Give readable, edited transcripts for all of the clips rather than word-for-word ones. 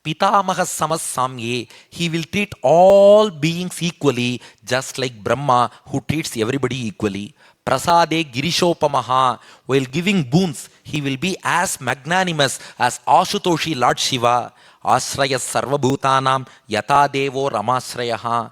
Pitamaha Samasamye. He will treat all beings equally, just like Brahma, who treats everybody equally. Prasade Girishopamaha. While giving boons, he will be as magnanimous as Ashutoshi Lord Shiva. Ashraya Sarvabhutanam Yata Devo Ramasrayaha.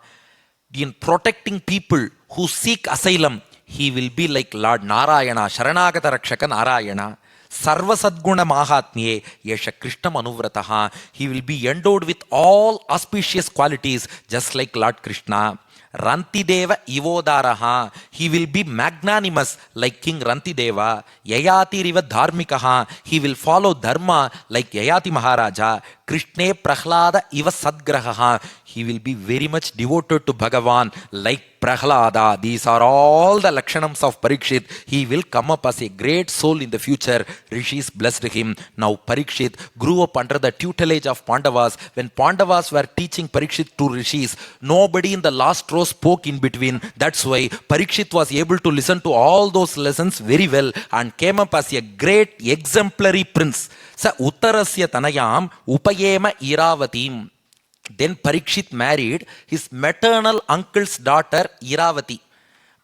In protecting people who seek asylum, he will be like Lord Narayana, Sharanagata Rakshaka Narayana. Sarva Sadguna Mahatmye Yesha Krishna Manuvrataha. He will be endowed with all auspicious qualities, just like Lord Krishna. Rantideva Ivodaraha. He will be magnanimous like King Rantideva. Yayati Riva Dharmikaha. He will follow Dharma like Yayati Maharaja. Krishne Prahlada Iva Sadgrahaha. He will be very much devoted to Bhagavan like Prahlada. These are all the Lakshanams of Parikshit. He will come up as a great soul in the future. Rishis blessed him. Now Parikshit grew up under the tutelage of Pandavas. When Pandavas were teaching Parikshit to Rishis, nobody in the last row spoke in between. That's why Parikshit was able to listen to all those lessons very well and came up as a great exemplary prince. Sa Uttarasya Tanayam Upayema Iravatim. Then Parikshit married his maternal uncle's daughter Iravati.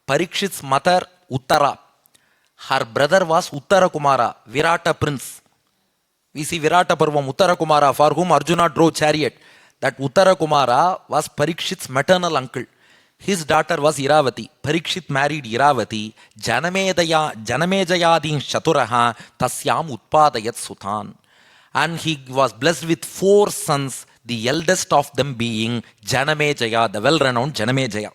Parikshit's mother Uttara. Her brother was Uttara Kumara, Virata prince. We see Virata Parvam, Uttara Kumara, for whom Arjuna drove chariot. That Uttara Kumara was Parikshit's maternal uncle. His daughter was Iravati. Parikshit married Iravati. Janamejayadin Shaturaha Tasyam Utpadayat Sutan. And he was blessed with 4 sons, the eldest of them being Janamejaya, the well-renowned Janamejaya.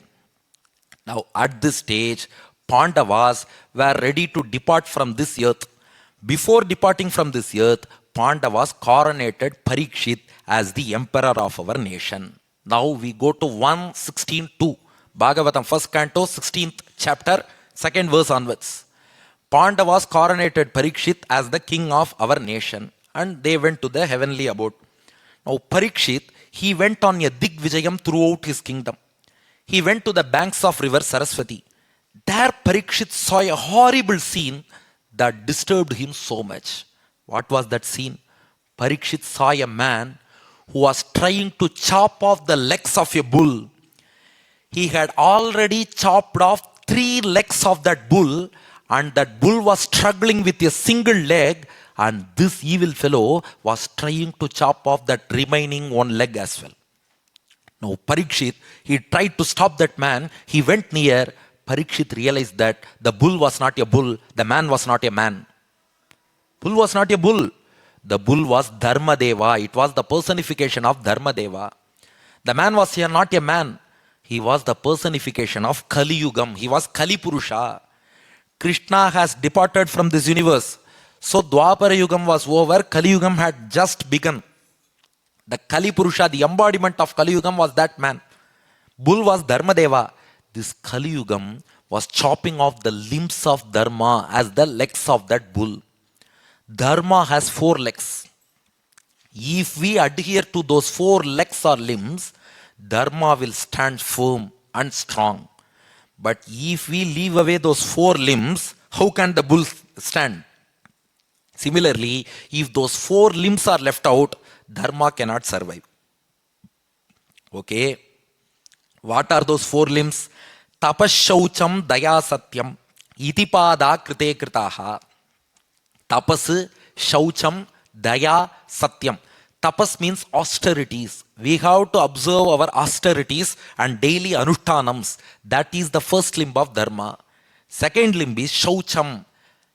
Now at this stage, Pandavas were ready to depart from this earth. Before departing from this earth, Pandavas coronated Parikshit as the emperor of our nation. Now we go to 1:16:2. Bhagavatam, 1st canto, 16th chapter, 2nd verse onwards. Pandavas coronated Parikshit as the king of our nation, and they went to the heavenly abode. Now Parikshit, he went on a Digvijayam throughout his kingdom. He went to the banks of river Saraswati. There Parikshit saw a horrible scene that disturbed him so much. What was that scene? Parikshit saw a man who was trying to chop off the legs of a bull. He had already chopped off 3 legs of that bull, and that bull was struggling with a single leg, and this evil fellow was trying to chop off that remaining 1 leg as well. Now Parikshit, he tried to stop that man. He went near. Parikshit realized that the bull was not a bull, the man was not a man. Bull was not a bull. The bull was Dharmadeva. It was the personification of Dharmadeva. The man was here not a man. He was the personification of Kali Yugam. He was Kali Purusha. Krishna has departed from this universe. So Dwapara Yugam was over. Kali Yugam had just begun. The Kali Purusha, the embodiment of Kali Yugam was that man. Bull was Dharmadeva. This Kali Yugam was chopping off the limbs of Dharma as the legs of that bull. Dharma has 4 legs. If we adhere to those 4 legs or limbs, Dharma will stand firm and strong. But if we leave away those 4 limbs, how can the bull stand? Similarly, if those 4 limbs are left out, Dharma cannot survive. Okay. What are those 4 limbs? Tapas shaucham daya satyam itipada krite kritaha. Tapas, shaucham, daya, satyam. Tapas means austerities. We have to observe our austerities and daily anushtanams. That is the first limb of Dharma. Second limb is shaucham.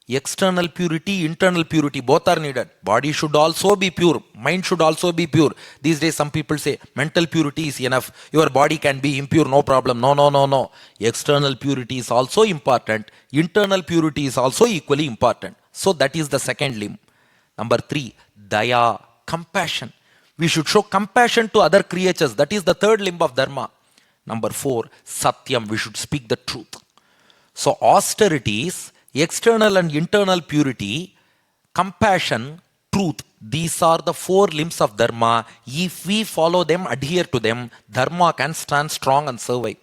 External purity, internal purity, both are needed. Body should also be pure. Mind should also be pure. These days some people say mental purity is enough. Your body can be impure, no problem. No. External purity is also important. Internal purity is also equally important. So that is the second limb. Number 3, daya, compassion. We should show compassion to other creatures. That is the third limb of Dharma. Number 4, satyam. We should speak the truth. So austerities, external and internal purity, compassion, truth. These are the 4 limbs of Dharma. If we follow them, adhere to them, Dharma can stand strong and survive.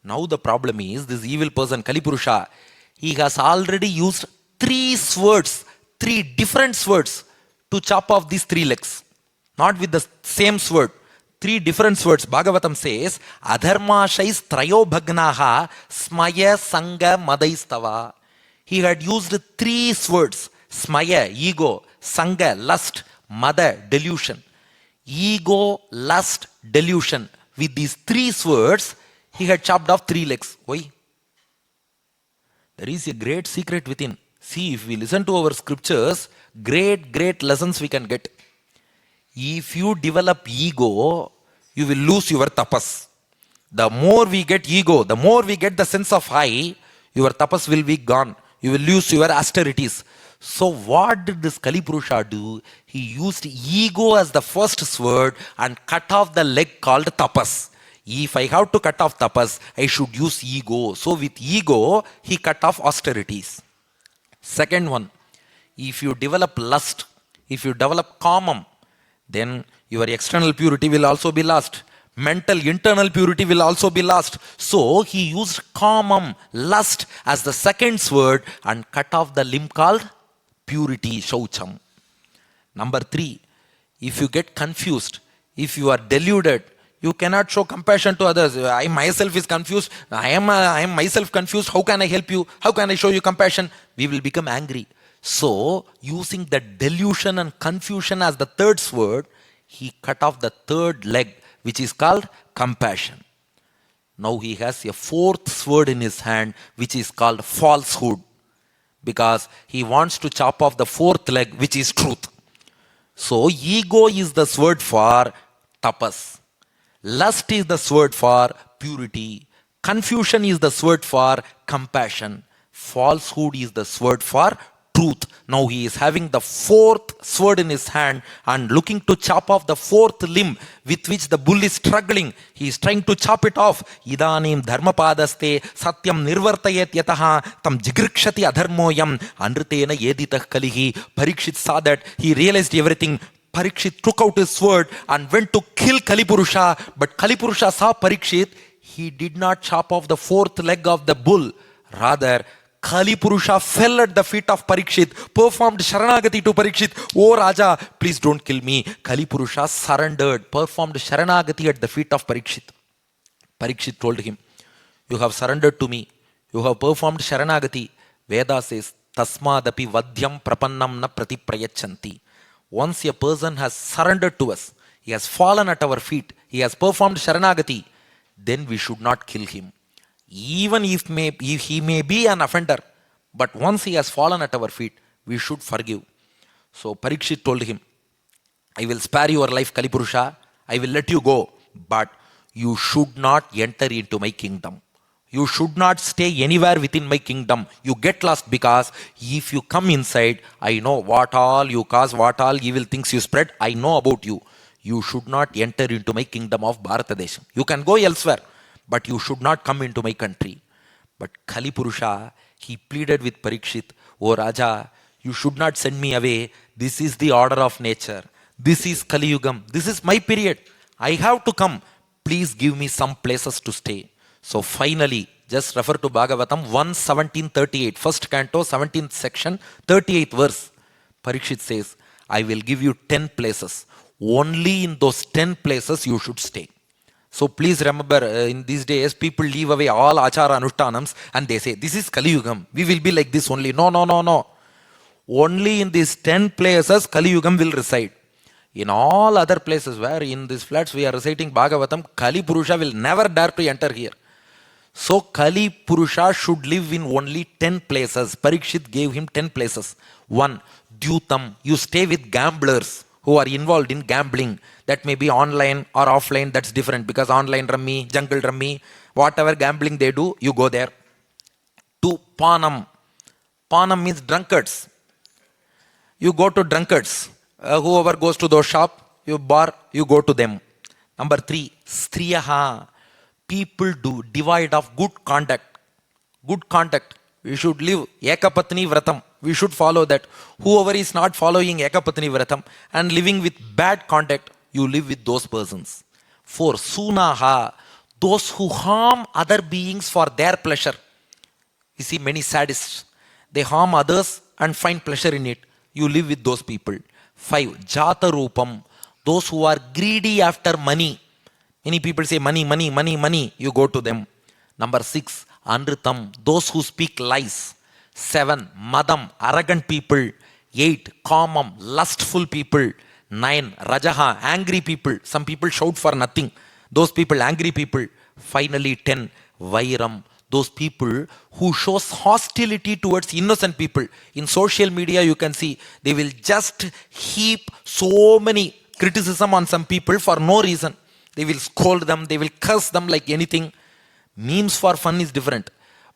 Now the problem is, this evil person, Kali Purusha, he has already used 3 swords, 3 different swords to chop off these 3 legs. not with the same sword. Three different swords. Bhagavatam says, Adharmashais trayo bhagnaha smaya sanga madaistava. He had used three swords: smaya, ego; sanga, lust; mada, delusion. Ego, lust, delusion. With these three swords, he had chopped off 3 legs. Why? There is a great secret within. See, if we listen to our scriptures, great lessons we can get. If you develop ego, you will lose your tapas. The more we get ego, the more we get the sense of I, your tapas will be gone. You will lose your austerities. So what did this Kali Purusha do? He used ego as the first sword and cut off the leg called tapas. If I have to cut off tapas, I should use ego. So with ego, he cut off austerities. Second one, if you develop lust, if you develop kamam, then your external purity will also be lost. Mental, internal purity will also be lost. So he used kamam, lust, as the second sword and cut off the limb called purity, shaucham. Number 3, if you get confused, if you are deluded, you cannot show compassion to others. I myself is confused. I am myself confused. How can I help you? How can I show you compassion? We will become angry. So, using the delusion and confusion as the third sword, he cut off the third leg, which is called compassion. Now he has a fourth sword in his hand, which is called falsehood, because he wants to chop off the fourth leg, which is truth. So, ego is the sword for tapas. Lust is the sword for purity. Confusion is the sword for compassion. Falsehood is the sword for truth. Now he is having the fourth sword in his hand and looking to chop off the fourth limb with which the bull is struggling. He is trying to chop it off. Idanim dharmapadaste satyam nirvartayet yataha tam jigrikshati adharmoyam anritena yeditah kalihi. Parikshit saw that. He realized everything. Parikshit took out his sword and went to kill Kali Purusha. But Kali Purusha saw Parikshit. He did not chop off the fourth leg of the bull. Rather, Kali Purusha fell at the feet of Parikshit, performed Sharanagati to Parikshit. Oh Raja, please don't kill me. Kali Purusha surrendered, performed Sharanagati at the feet of Parikshit. Parikshit told him, you have surrendered to me. You have performed Sharanagati. Veda says, Tasmadapi Vadhyam Prapannam na Pratiprayachanti. Once a person has surrendered to us, he has fallen at our feet, he has performed Sharanagati, then we should not kill him. Even if he may be an offender, but once he has fallen at our feet, we should forgive. So Parikshit told him, I will spare your life, Kali Purusha. I will let you go, but you should not enter into my kingdom. You should not stay anywhere within my kingdom. You get lost, because if you come inside, I know what all you cause, what all evil things you spread. I know about you. You should not enter into my kingdom of Bharatadesham. You can go elsewhere, but you should not come into my country. But Kali Purusha, he pleaded with Parikshit, oh Raja, you should not send me away. This is the order of nature. This is Kali Yugam. This is my period. I have to come. Please give me some places to stay. So finally, just refer to Bhagavatam 1:17-38, first canto, 17th section, 38th verse. Parikshit says, I will give you 10 places. Only in those 10 places you should stay. So please remember, in these days, people leave away all achara anushtanams and they say, this is Kali Yugam. We will be like this only. No. Only in these 10 places, Kali Yugam will reside. In all other places where in these flats we are reciting Bhagavatam, Kali Purusha will never dare to enter here. So Kali Purusha should live in only 10 places. Parikshit gave him 10 places. 1, Dyutam. You stay with gamblers who are involved in gambling. That may be online or offline. That's different, because online rummy, jungle rummy, whatever gambling they do, you go there. 2, Panam. Panam means drunkards. You go to drunkards. Whoever goes to those shop, you bar, you go to them. Number 3, Striyaha. People do divide of good conduct. Good conduct. We should live Ekapatni Vratam. We should follow that. Whoever is not following Ekapatni Vratam and living with bad conduct, you live with those persons. 4, Sunaha. Those who harm other beings for their pleasure. You see many sadists. They harm others and find pleasure in it. You live with those people. 5, Jata Rupam. Those who are greedy after money. Many people say money, money, money, money. You go to them. Number 6, Anritam, those who speak lies. 7, Madam, arrogant people. 8, Kamam, lustful people. 9, Rajaha, angry people. Some people shout for nothing. Those people, angry people. Finally, 10, Vairam, those people who shows hostility towards innocent people. In social media, you can see they will just heap so many criticism on some people for no reason. They will scold them, they will curse them like anything. Memes for fun is different.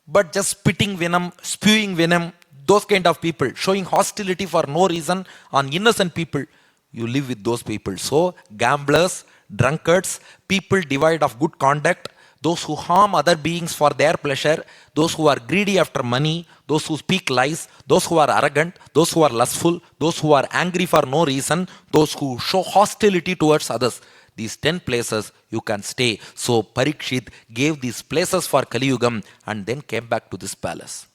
But just spitting venom, spewing venom, those kind of people, showing hostility for no reason on innocent people, you live with those people. So, gamblers, drunkards, people devoid of good conduct, those who harm other beings for their pleasure, those who are greedy after money, those who speak lies, those who are arrogant, those who are lustful, those who are angry for no reason, those who show hostility towards others. These 10 places you can stay. So Parikshit gave these places for Kali Yugam and then came back to this palace.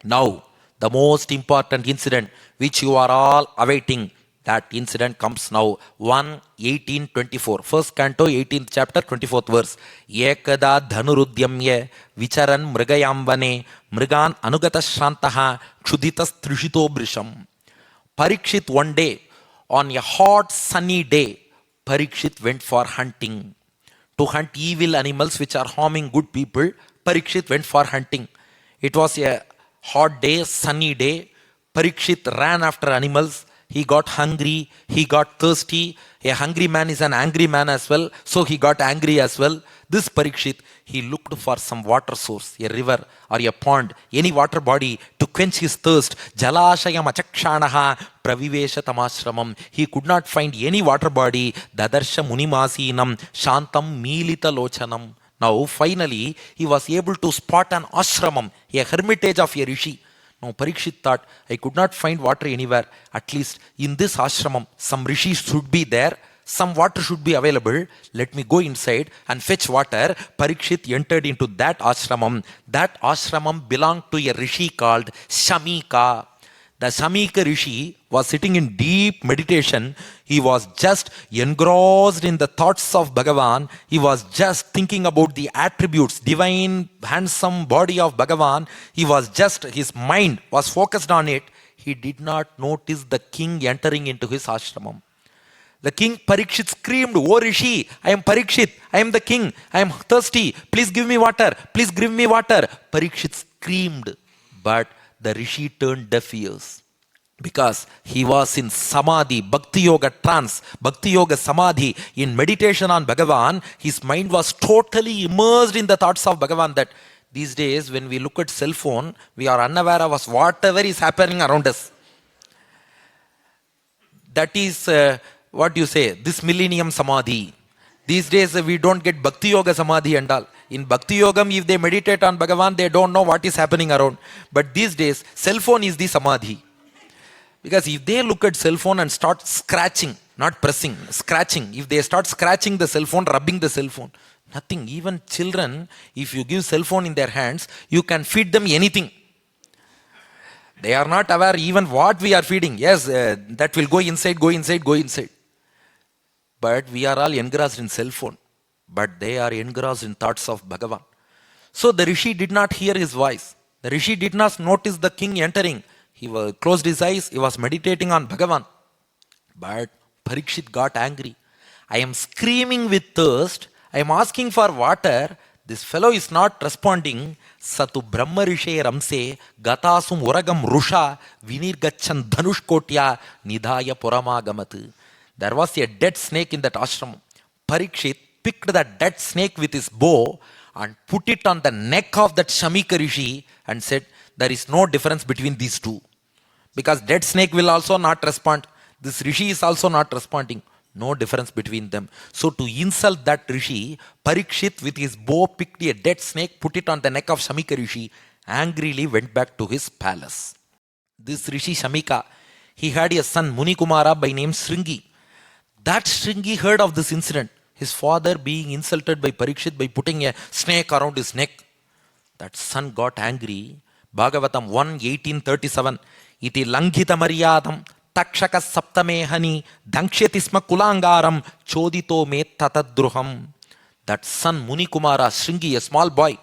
Now, the most important incident which you are all awaiting, that incident comes now. 1:18-24. First canto, 18th chapter, 24th verse. Ekada dhanurudyamye vicharan mrigayambane mrigan anugata shrantaha kshuditas trishito brisham. Parikshit one day, on a hot sunny day, Parikshit went for hunting. To hunt evil animals which are harming good people, Parikshit went for hunting. It was a hot day, sunny day. Parikshit ran after animals. He got hungry, he got thirsty. A hungry man is an angry man as well, so he got angry as well. This Parikshit, he looked for some water source, a river or a pond, any water body to quench his thirst. Jalashayam achakshanaha pravivesha tamashramam. He could not find any water body. Dadarsha munimasinam shantam milita lochanam. Now finally, he was able to spot an ashramam, a hermitage of a rishi. Now Parikshit thought, I could not find water anywhere. At least in this ashramam, some rishis should be there. Some water should be available. Let me go inside and fetch water. Parikshit entered into that ashramam. That ashramam belonged to a rishi called Shamika. The Shamika Rishi was sitting in deep meditation. He was just engrossed in the thoughts of Bhagavan. He was just thinking about the attributes, divine, handsome body of Bhagavan. His mind was focused on it. He did not notice the king entering into his ashramam. The king Parikshit screamed, "O Rishi, I am Parikshit. I am the king. I am thirsty. Please give me water. Please give me water." Parikshit screamed, but the Rishi turned deaf ears because he was in Samadhi, Bhakti Yoga trance, Bhakti Yoga Samadhi, in meditation on Bhagavan. His mind was totally immersed in the thoughts of Bhagavan. That these days, when we look at cell phone, we are unaware of whatever is happening around us. That is what you say, this millennium Samadhi. These days, we don't get Bhakti Yoga Samadhi and all. In Bhakti Yogam, if they meditate on Bhagavan, they don't know what is happening around. But these days, cell phone is the Samadhi. Because if they look at cell phone and start scratching, not pressing, scratching, if they start scratching the cell phone, rubbing the cell phone, nothing. Even children, if you give cell phone in their hands, you can feed them anything. They are not aware even what we are feeding. Yes, that will go inside, go inside, go inside. But we are all engrossed in cell phone. But they are engrossed in thoughts of Bhagavan. So the Rishi did not hear his voice. The Rishi did not notice the king entering. He closed his eyes. He was meditating on Bhagavan. But Parikshit got angry. I am screaming with thirst. I am asking for water. This fellow is not responding. Satu Brahma Rishe Ramse Gatasum Uragam Rusha Vinirgachan Dhanushkotya Nidhaya Puramagamat. There was a dead snake in that ashram. Parikshit picked that dead snake with his bow and put it on the neck of that Shamika Rishi and said, there is no difference between these two. Because dead snake will also not respond. This Rishi is also not responding. No difference between them. So to insult that Rishi, Parikshit with his bow picked a dead snake, put it on the neck of Shamika Rishi, angrily went back to his palace. This Rishi Shamika, he had a son Munikumara by name Sringi. That Sringi heard of this incident. His father being insulted by Parikshit by putting a snake around his neck. That son got angry. Bhagavatam 1:18-37. Iti langhita maryadam takshaka saptamehani dankshati sma kulangaram chodito me tatadruham. That son Muni Kumara Shringi, a small boy,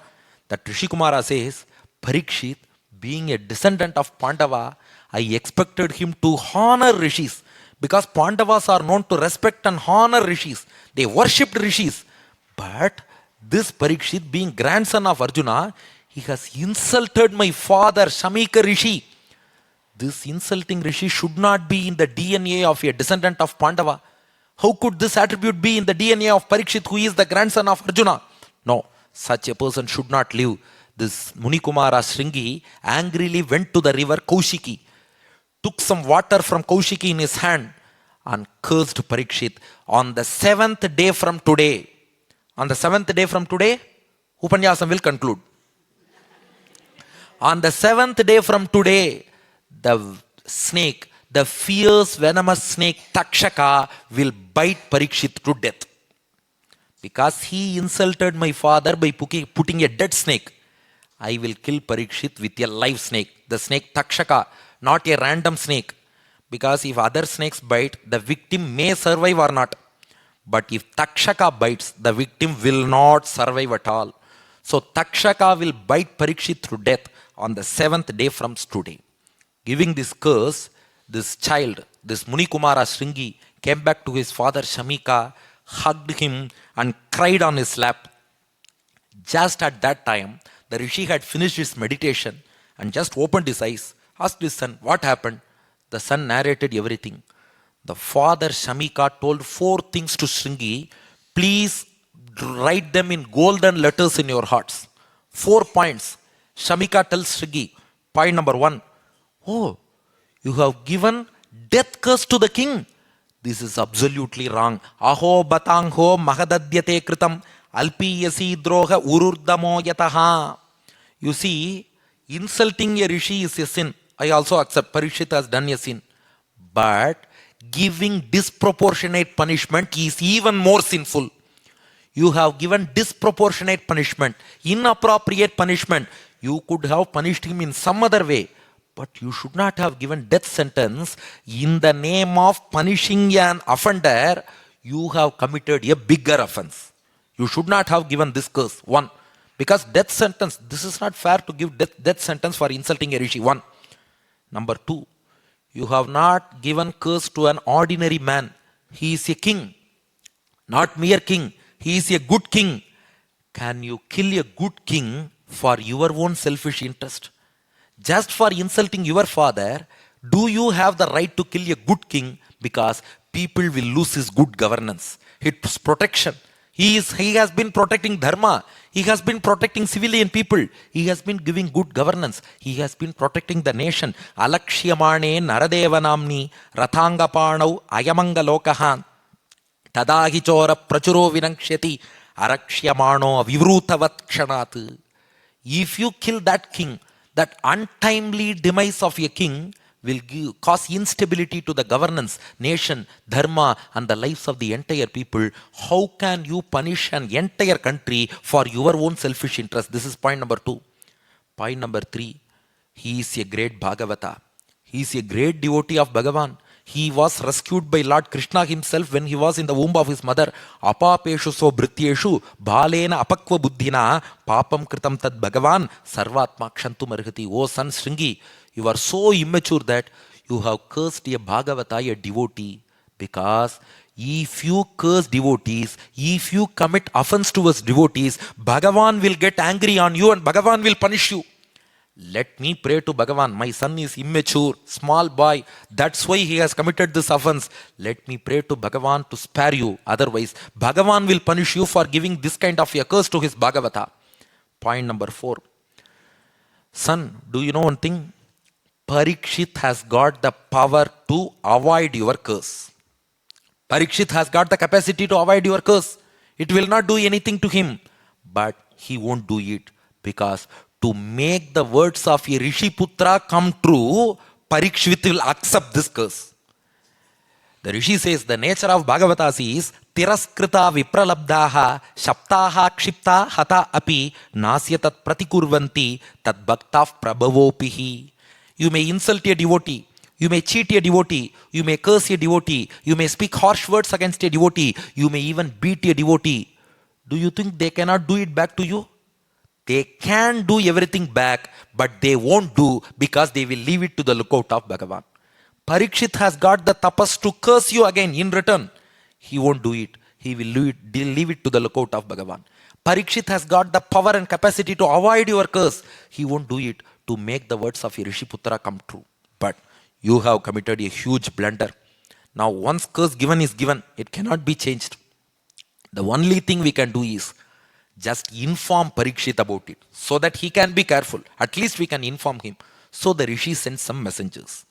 that Rishi Kumara says, Parikshit, being a descendant of Pandava, I expected him to honor rishis, because Pandavas are known to respect and honor rishis. They worshipped rishis. But this Parikshit, being grandson of Arjuna, he has insulted my father, Shamika Rishi. This insulting Rishi should not be in the DNA of a descendant of Pandava. How could this attribute be in the DNA of Parikshit, who is the grandson of Arjuna? No, such a person should not live. This Munikumara Shringi angrily went to the river Kaushiki, took some water from Kaushiki in his hand, and cursed Parikshit. On the 7th day from today, Upanyasam will conclude. On the 7th day from today, the snake, the fierce venomous snake Takshaka, will bite Parikshit to death. Because he insulted my father by putting a dead snake, I will kill Parikshit with a live snake, the snake Takshaka, not a random snake. Because if other snakes bite, the victim may survive or not. But if Takshaka bites, the victim will not survive at all. So Takshaka will bite Parikshit to death on the 7th day from today. Giving this curse, this child, this Munikumara Shringi, came back to his father Shamika, hugged him and cried on his lap. Just at that time, the Rishi had finished his meditation and just opened his eyes, asked his son, what happened? The son narrated everything. The father Shamika told 4 things to Shringi. Please write them in golden letters in your hearts. 4 points. Shamika tells Shringi, point number 1, oh, you have given death curse to the king. This is absolutely wrong. Aho batangho mahadadyate kritam alpiyasi droha ururdamo yataha. You see, insulting a rishi is a sin. I also accept Parikshit has done a sin. But giving disproportionate punishment is even more sinful. You have given disproportionate punishment, inappropriate punishment. You could have punished him in some other way. But you should not have given death sentence in the name of punishing an offender. You have committed a bigger offense. You should not have given this curse. 1. Because death sentence, this is not fair to give death sentence for insulting a rishi. 1. Number 2, you have not given curse to an ordinary man. He is a king, not mere king. He is a good king. Can you kill a good king for your own selfish interest? Just for insulting your father, do you have the right to kill a good king? Because people will lose his good governance, his protection. He has been protecting dharma. He has been protecting civilian people. He has been giving good governance. He has been protecting the nation. Alakshyamane naradeva namni rathanga panau ayamanga lokahan tadahi chora prachuro vinakshyati arakshyamano avivrutavat kshanat. If you kill that king, that untimely demise of a king will cause instability to the governance, nation, dharma, and the lives of the entire people. How can you punish an entire country for your own selfish interest? This is point number 2. Point number 3, he is a great Bhagavata. He is a great devotee of Bhagavan. He was rescued by Lord Krishna himself when he was in the womb of his mother. Apapeshu so bhrityeshu bhalena apakva buddhina papam kritam tad Bhagavan sarvatma kshantum arhati. O son Shringi, you are so immature that you have cursed a Bhagavata, a devotee. Because if you curse devotees, if you commit offense towards devotees, Bhagavan will get angry on you and Bhagavan will punish you. Let me pray to Bhagavan. My son is immature, small boy. That's why he has committed this offense. Let me pray to Bhagavan to spare you. Otherwise, Bhagavan will punish you for giving this kind of a curse to his Bhagavata. Point number 4. Son, do you know one thing? Parikshit has got the power to avoid your curse. Parikshit has got the capacity to avoid your curse. It will not do anything to him. But he won't do it because to make the words of a Rishi Putra come true, Parikshit will accept this curse. The Rishi says the nature of Bhagavatas is Tiraskrita vipralabdhaha shaptaha kshipta hata api nasyatat pratikurvanti tad bhaktaf prabhavopihi. You may insult a devotee. You may cheat a devotee, you may curse a devotee, you may speak harsh words against a devotee, you may even beat a devotee. Do you think they cannot do it back to you? They can do everything back, but they won't do because they will leave it to the lookout of Bhagavan. Parikshit has got the tapas to curse you again in return. He won't do it. He will leave it to the lookout of Bhagavan. Parikshit has got the power and capacity to avoid your curse. He won't do it to make the words of Rishiputra come true. But you have committed a huge blunder. Now once curse given is given, it cannot be changed. The only thing we can do is just inform Parikshit about it so that he can be careful. At least we can inform him. So the Rishi sent some messengers.